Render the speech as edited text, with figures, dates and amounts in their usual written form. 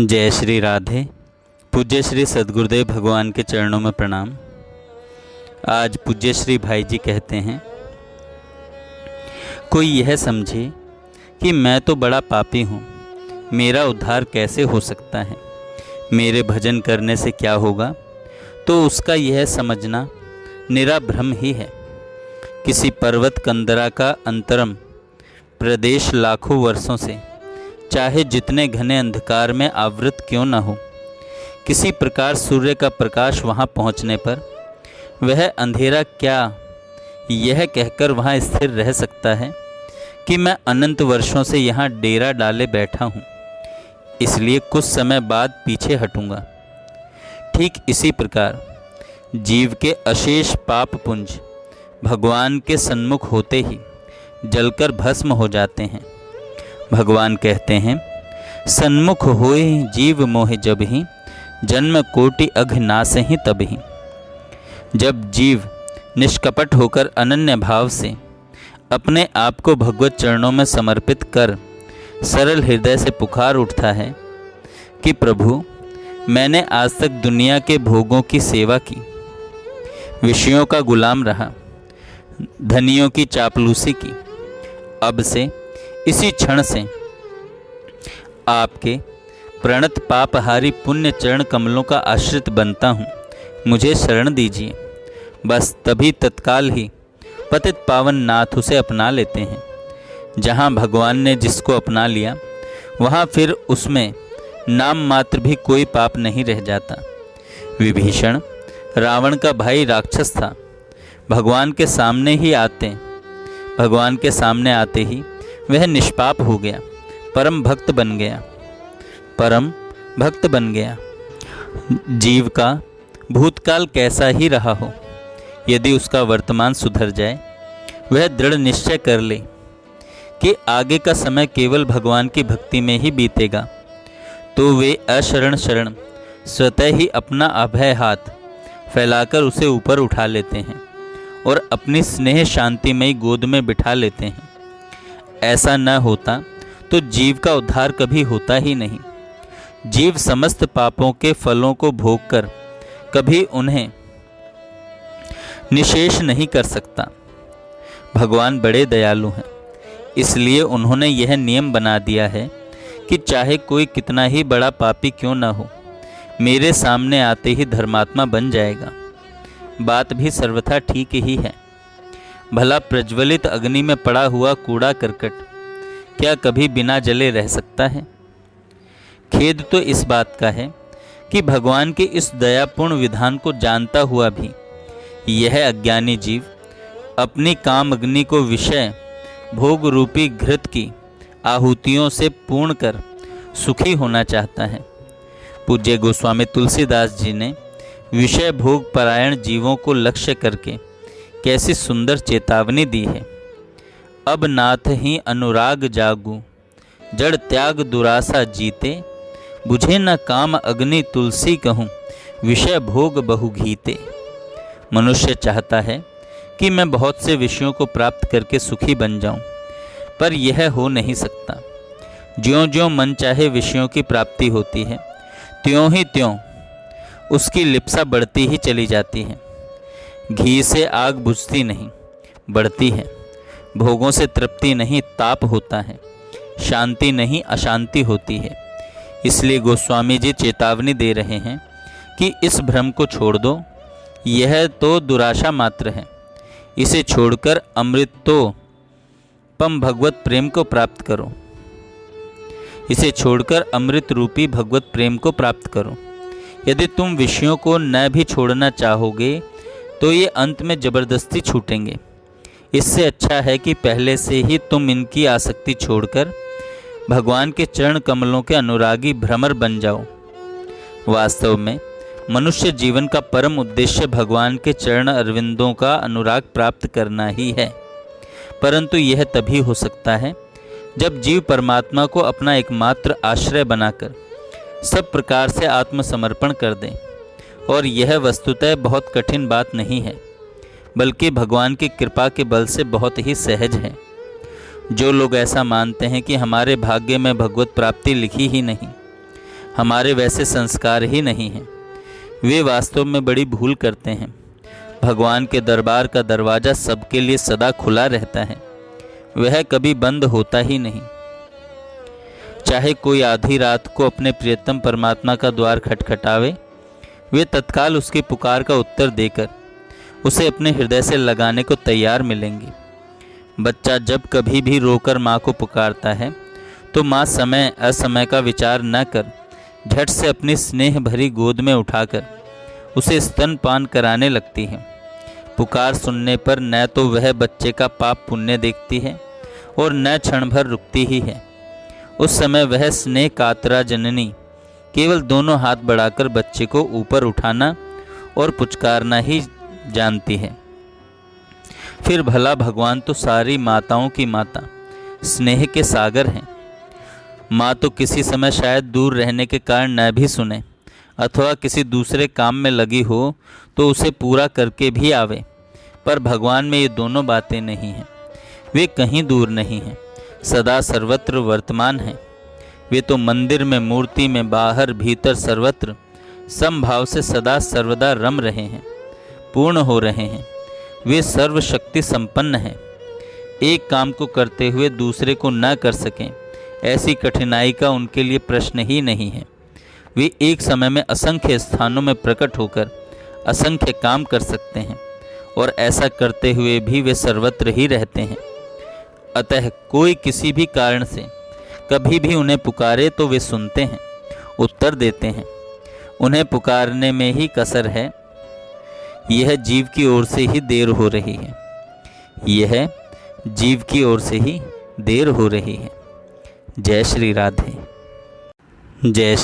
जय श्री राधे। पूज्य श्री सद्गुरुदेव भगवान के चरणों में प्रणाम। आज पूज्य श्री भाई जी कहते हैं, कोई यह समझे कि मैं तो बड़ा पापी हूँ, मेरा उद्धार कैसे हो सकता है, मेरे भजन करने से क्या होगा, तो उसका यह समझना निरा भ्रम ही है। किसी पर्वत कंदरा का अंतरम प्रदेश लाखों वर्षों से चाहे जितने घने अंधकार में आवृत क्यों न हो, किसी प्रकार सूर्य का प्रकाश वहाँ पहुँचने पर वह अंधेरा क्या यह कहकर वहाँ स्थिर रह सकता है कि मैं अनंत वर्षों से यहाँ डेरा डाले बैठा हूँ, इसलिए कुछ समय बाद पीछे हटूँगा। ठीक इसी प्रकार जीव के अशेष पाप पुंज भगवान के सन्मुख होते ही जलकर भस्म हो जाते हैं। भगवान कहते हैं, सन्मुख होए जीव मोह जब ही, जन्म कोटि अघ नास ही तब ही। जब जीव निष्कपट होकर अनन्य भाव से अपने आप को भगवत चरणों में समर्पित कर सरल हृदय से पुकार उठता है कि प्रभु, मैंने आज तक दुनिया के भोगों की सेवा की, विषयों का गुलाम रहा, धनियों की चापलूसी की, अब से इसी क्षण से आपके प्रणत पापहारी पुण्य चरण कमलों का आश्रित बनता हूँ, मुझे शरण दीजिए। बस तभी तत्काल ही पतित पावन नाथ उसे अपना लेते हैं। जहाँ भगवान ने जिसको अपना लिया वहाँ फिर उसमें नाम मात्र भी कोई पाप नहीं रह जाता। विभीषण रावण का भाई राक्षस था, भगवान के सामने आते ही वह निष्पाप हो गया, परम भक्त बन गया। जीव का भूतकाल कैसा ही रहा हो, यदि उसका वर्तमान सुधर जाए, वह दृढ़ निश्चय कर ले कि आगे का समय केवल भगवान की भक्ति में ही बीतेगा, तो वे अशरण शरण स्वतः ही अपना अभय हाथ फैलाकर उसे ऊपर उठा लेते हैं और अपनी स्नेह शांतिमयी गोद में बिठा लेते हैं। ऐसा न होता तो जीव का उद्धार कभी होता ही नहीं। जीव समस्त पापों के फलों को भोगकर कभी उन्हें निशेष नहीं कर सकता। भगवान बड़े दयालु हैं, इसलिए उन्होंने यह नियम बना दिया है कि चाहे कोई कितना ही बड़ा पापी क्यों न हो, मेरे सामने आते ही धर्मात्मा बन जाएगा। बात भी सर्वथा ठीक ही है। भला प्रज्वलित अग्नि में पड़ा हुआ कूड़ा करकट क्या कभी बिना जले रह सकता है? खेद तो इस बात का है कि भगवान के इस दयापूर्ण विधान को जानता हुआ भी यह अज्ञानी जीव अपनी काम अग्नि को विषय भोग रूपी घृत की आहुतियों से पूर्ण कर सुखी होना चाहता है। पूज्य गोस्वामी तुलसीदास जी ने विषय भोग परायण जीवों को लक्ष्य करके कैसी सुंदर चेतावनी दी है। अब नाथ ही अनुराग जागू, जड़ त्याग दुरासा जीते, बुझे न काम अग्नि तुलसी कहूँ, विषय भोग बहु घीते। मनुष्य चाहता है कि मैं बहुत से विषयों को प्राप्त करके सुखी बन जाऊं, पर यह हो नहीं सकता। ज्यों ज्यों मन चाहे विषयों की प्राप्ति होती है, त्यों ही त्यों उसकी लिप्सा बढ़ती ही चली जाती है। घी से आग बुझती नहीं, बढ़ती है। भोगों से तृप्ति नहीं, ताप होता है। शांति नहीं, अशांति होती है। इसलिए गोस्वामी जी चेतावनी दे रहे हैं कि इस भ्रम को छोड़ दो, यह तो दुराशा मात्र है। इसे छोड़कर अमृतोपम भगवत प्रेम को प्राप्त करो। इसे छोड़कर अमृत रूपी भगवत प्रेम को प्राप्त करो। यदि तुम विषयों को न भी छोड़ना चाहोगे तो ये अंत में जबरदस्ती छूटेंगे। इससे अच्छा है कि पहले से ही तुम इनकी आसक्ति छोड़कर भगवान के चरण कमलों के अनुरागी भ्रमर बन जाओ। वास्तव में मनुष्य जीवन का परम उद्देश्य भगवान के चरण अरविंदों का अनुराग प्राप्त करना ही है, परंतु यह तभी हो सकता है जब जीव परमात्मा को अपना एकमात्र आश्रय बनाकर सब प्रकार से आत्मसमर्पण कर दे। और यह वस्तुतः बहुत कठिन बात नहीं है, बल्कि भगवान की कृपा के बल से बहुत ही सहज है। जो लोग ऐसा मानते हैं कि हमारे भाग्य में भगवत प्राप्ति लिखी ही नहीं, हमारे वैसे संस्कार ही नहीं हैं। वे वास्तव में बड़ी भूल करते हैं। भगवान के दरबार का दरवाज़ा सबके लिए सदा खुला रहता है, वह कभी बंद होता ही नहीं। चाहे कोई आधी रात को अपने प्रियतम परमात्मा का द्वार खटखटावे, वे तत्काल उसकी पुकार का उत्तर देकर उसे अपने हृदय से लगाने को तैयार मिलेंगे। बच्चा जब कभी भी रोकर माँ को पुकारता है तो माँ समय असमय का विचार न कर झट से अपनी स्नेह भरी गोद में उठाकर उसे स्तनपान कराने लगती है। पुकार सुनने पर न तो वह बच्चे का पाप पुण्य देखती है और न क्षण भर रुकती ही है। उस समय वह स्नेह कातरा जननी केवल दोनों हाथ बढ़ाकर बच्चे को ऊपर उठाना और पुचकारना ही जानती है। फिर भला भगवान तो सारी माताओं की माता, स्नेह के सागर हैं। माँ तो किसी समय शायद दूर रहने के कारण न भी सुने अथवा किसी दूसरे काम में लगी हो तो उसे पूरा करके भी आवे, पर भगवान में ये दोनों बातें नहीं हैं। वे कहीं दूर नहीं हैं, सदा सर्वत्र वर्तमान हैं। वे तो मंदिर में, मूर्ति में, बाहर भीतर सर्वत्र समभाव से सदा सर्वदा रम रहे हैं, पूर्ण हो रहे हैं। वे सर्वशक्ति संपन्न हैं। एक काम को करते हुए दूसरे को न कर सकें, ऐसी कठिनाई का उनके लिए प्रश्न ही नहीं है। वे एक समय में असंख्य स्थानों में प्रकट होकर असंख्य काम कर सकते हैं और ऐसा करते हुए भी वे सर्वत्र ही रहते हैं। अतः कोई किसी भी कारण से कभी भी उन्हें पुकारे तो वे सुनते हैं, उत्तर देते हैं। उन्हें पुकारने में ही कसर है। यह जीव की ओर से ही देर हो रही है। यह जीव की ओर से ही देर हो रही है। जय श्री राधे। जय श्री